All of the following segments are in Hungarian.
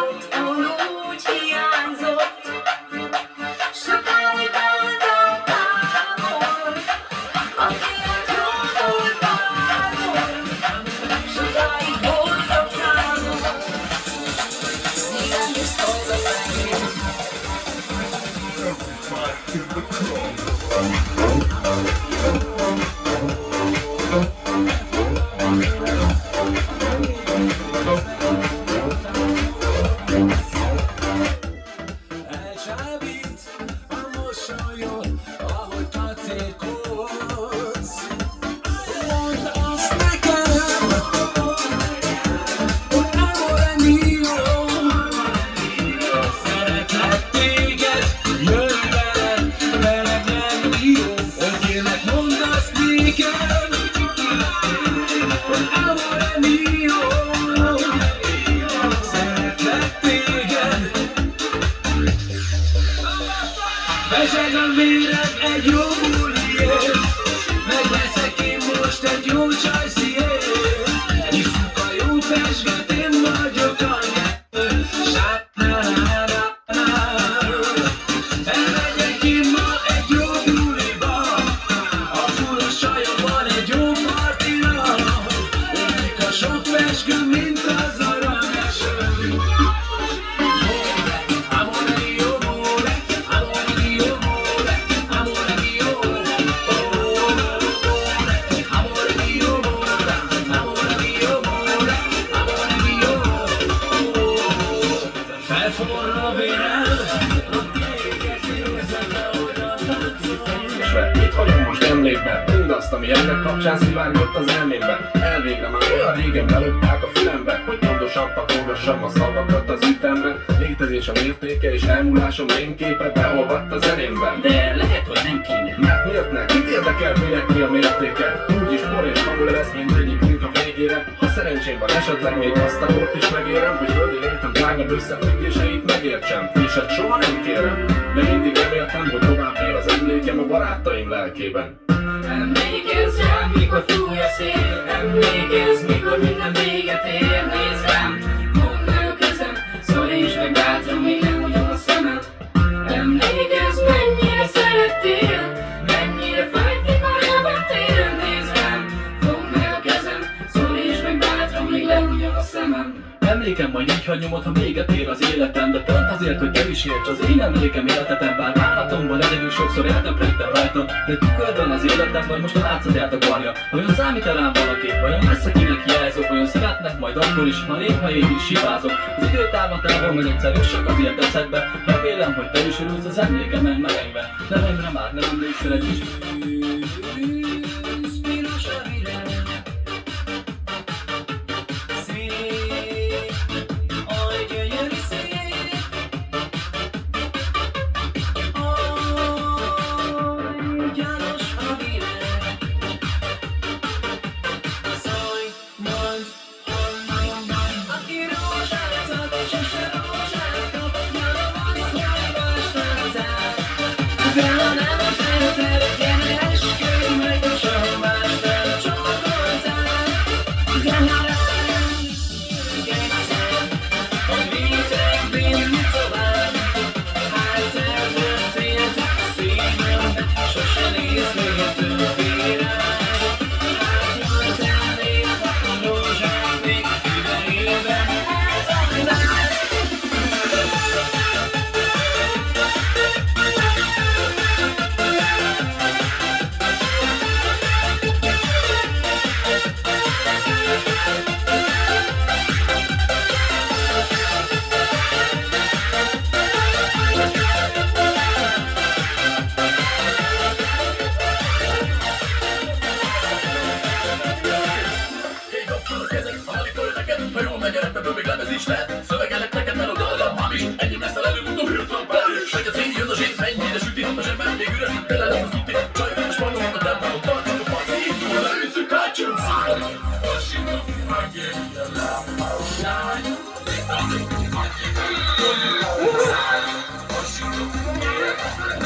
otthon úgy hiányzott. Sokáig voltam távol, akinek jó voltál. Sokáig voltam távol, szívem is hozzáfér. Elcsábít a mosolyod, ahogy kacérkodsz. Mondd azt nekem, hogy amore mio. Szeretlek téged, jöjj velem, veled lenni jó. Hogy kérlek, mondd azt nékem, hogy amore mio. Szeretlek téged. Beseg a vérem egy jó buliért, megveszek én most egy jó csajsziért. Isszuk a jó pesgőt, én vagyok a nyerő. Elmegyek én ma egy jó buliba, a fullos sajomban egy jó partira. Ömlik a sok pesgő, mint az aranyeső. Amore mio, amore, amore mio, amore, amore mio, amore mio, amore mio, amore mio. Felforra a vérem, téged érzek, ahogyan táncolsz. Mit hagyom most emlékben? Mindazt, ami ennek kapcsán szivárgott az elmémben. Elvégre már olyan régen belopták a fülembe, hogy pontosan pakolgassam a szavakat az ütemben. Létezésem értéke és elmúlásom énképe beolvadt a zenémben. De lehet, hogy nem kéne. Mert miért ne? Kit érdekel, minek mi a mértéke? Úgyis por és magul lesz mindegyik munka végére. Ha szerencsém van, esetleg még azt a kort is megérem, hogy földi létem drágabb összefüggéseit megértsem. És hát soha nem kérem, de mindig reméltem, hogy tovább él az emlékem a barátaim lelkében. Emlékezz rám, mikor fúj a szél. Emlékezz, mikor minden véget ér. Nézd rám, mondd meg a kezem, szorítsd meg bátran, még nem hagyom a szemem. Emlékezz, mennyire szerettél, mennyire fájt, mikor elmentél. Nézd rám, fogd meg a kezem, szorítsd meg bátran, még lehúgyom a szemem. Emlékem majd így hagy nyomod, ha véget ér az életem. De pont azért, hogy te is érts az én emlékem életetem. Bár bánatomban egyedül sokszor eltöprengtem rajta, de tükörben az életem vagy most a látszatját akarja. Vajon számít-e rám valaki? Vajon messze kinek jelzok? Vajon szeretnek majd akkor is, ha néha én is hibázok? Az időtávon távol megy egyszerű, sok azért eszedbe. Remélem, hogy te is örülsz az emlékemen merengve. Nevemre már nem emlékszel egy is. Piros a világ, szép, oly gyönyörű szép, oly gyanos a világ. Szólj, mondd, aki rózsát ad, sose rózsát kap, nyom azt, hogy más táncál. De ha nem szereted, gyere esküdj meg, és a más nem csókoltál. De ha rájönnék egyszer, hogy vigyek vinni tovább, hát eldöntétek szívembe, sose néznél többé rád. Hát mondtál a rózsát még idejében eltagnád. Ég a föl a kezed, amikor neked, ha jól megy ebből még lemez is lehet. Szövegelek neked melodállam, hamis, ennyi messze előbb-utóbb hűtlen belül. Megy a cél, jön a zsét, mennyire süti, a zsebben még üres, tele lesz az tuti. Csajban és spanyolban a temben, ott tartjuk a fasz, indul, leüsszük, hátsunk szívon. Vasítom, megérje le, lány. Vasítom, miért nem,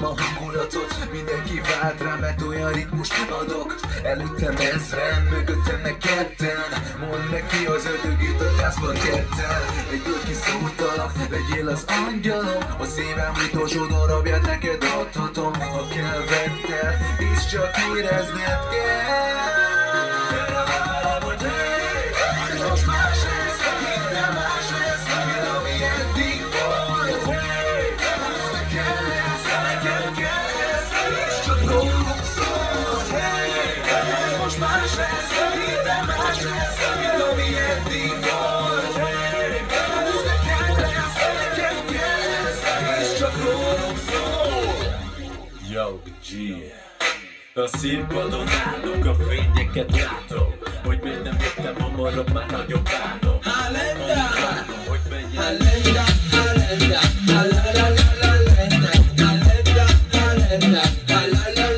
Felhúztam a hangulatot, mindenki vált rá, mert olyan ritmust adok. Előttem ezren, mögöttem meg ketten. Mondd neki az ördögét a tászparketten. Egyből kiszúrtalak, legyél az angyalom. A szívem utolsó darabját neked adhatom. Ha kell vedd el, és csak érezned kell. Most más lesz, minden más lesz, mint ami eddig volt. Neked lesz, neked kell ez, és csak rólunk szól. Most más lesz, minden más lesz, mint ami eddig volt. Neked lesz, neked kell ez, és csak rólunk szól. Yo, G. A színpadon állok, a fényeket látom. Hogy még nem jöttem hamarabb, már nagyon bánom. Halenda, hogy menjen. Halenda, Halenda, Halenda, Halenda, Halenda, Halenda, Halenda,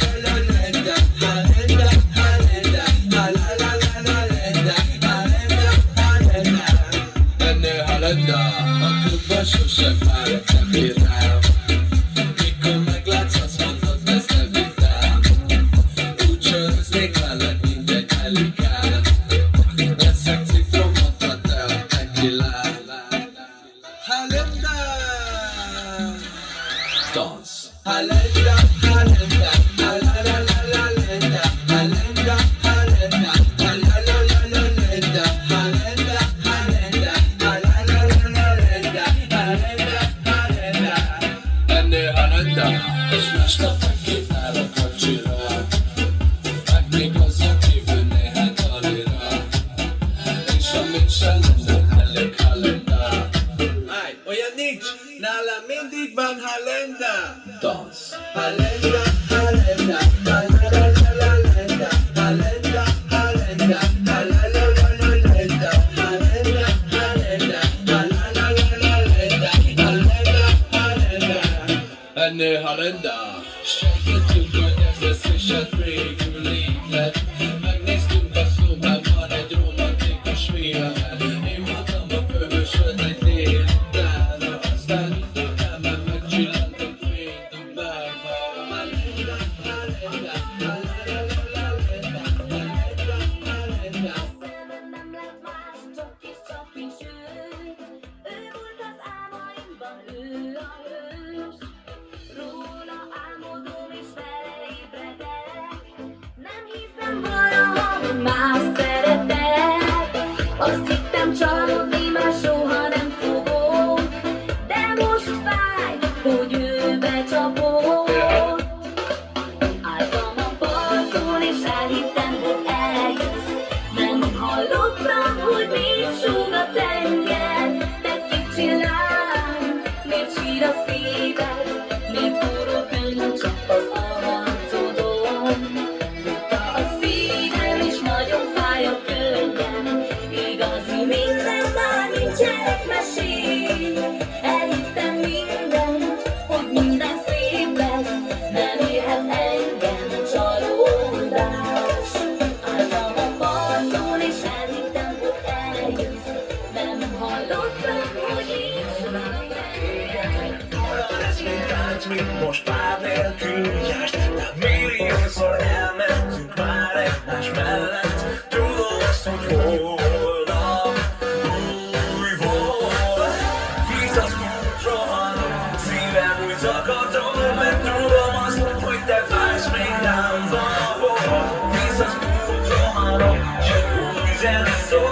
Halenda, Halenda. Ennél Halenda, a klubban sosem várok, nem bír rám. Mikor meglátsz, azt mondod, ez nem vitám. Úgy csöröznék veled, mindegy elikál. Leszek citromot, add el, tequilát. Halenda! Dance! Halenda, Halenda, Halenda, Halenda, Halenda, Halenda, Halenda, Halenda. Ennél Halenda! És másnap megkívnál a kocsira. Meg még hozzá kívül néhány talira. És ha mégsem lenne elég Halenda. Olyan nincs, nálam mindig van Halenda. Dance! Halenda, Halenda, Halenda, Halenda, Halenda, Halenda, Halenda, Halenda, Halenda. Ennél Halenda. Sejtettük, hogy ez lesz és hát végül így lett. Megnéztünk a szobában egy romantikus filmet. Én voltam a főhősöd egy délután. Aztán utána megcsillantott fényt a bárban. Halenda, Halenda, Halenda, Halenda. Szemem nem lett más, csak is ő. Ő volt az álmaimban, ő a hős. Róla álmodom és vele ébredek. Nem hiszem valaha, hogy más szeretek. Azt hittem csalódni már soha nem fogok. De most fáj, hogy ő becsapott. Álltam a parton és elhittem, hogy eljössz. Nem hallottam, hogy mit súg a tenger. Te kicsi lány, miért sír a szíved? Miért forró könnyű csak az arcodon? Tudta a szívem és nagyon fáj a könnyem. Igazi minden már nincsenek mesél. Elhittem mindent, hogy minden szép lesz. Nem érhet engem csalódás. Álltam a parton és elhittem, hogy eljössz. Nem hallottam, hogy nincs már engem. Olyan lesz, mint tánc, mint most pár nélkül jársz. De milliószor elmentünk már egymás mellett. Tudom azt, hogy holnap új volt. Víz az úgy rohanok, szívem úgy zakatol. Mert tudom azt, hogy te fájsz, még rám van a volt. Víz az úgy rohanok, s úgy zene szól.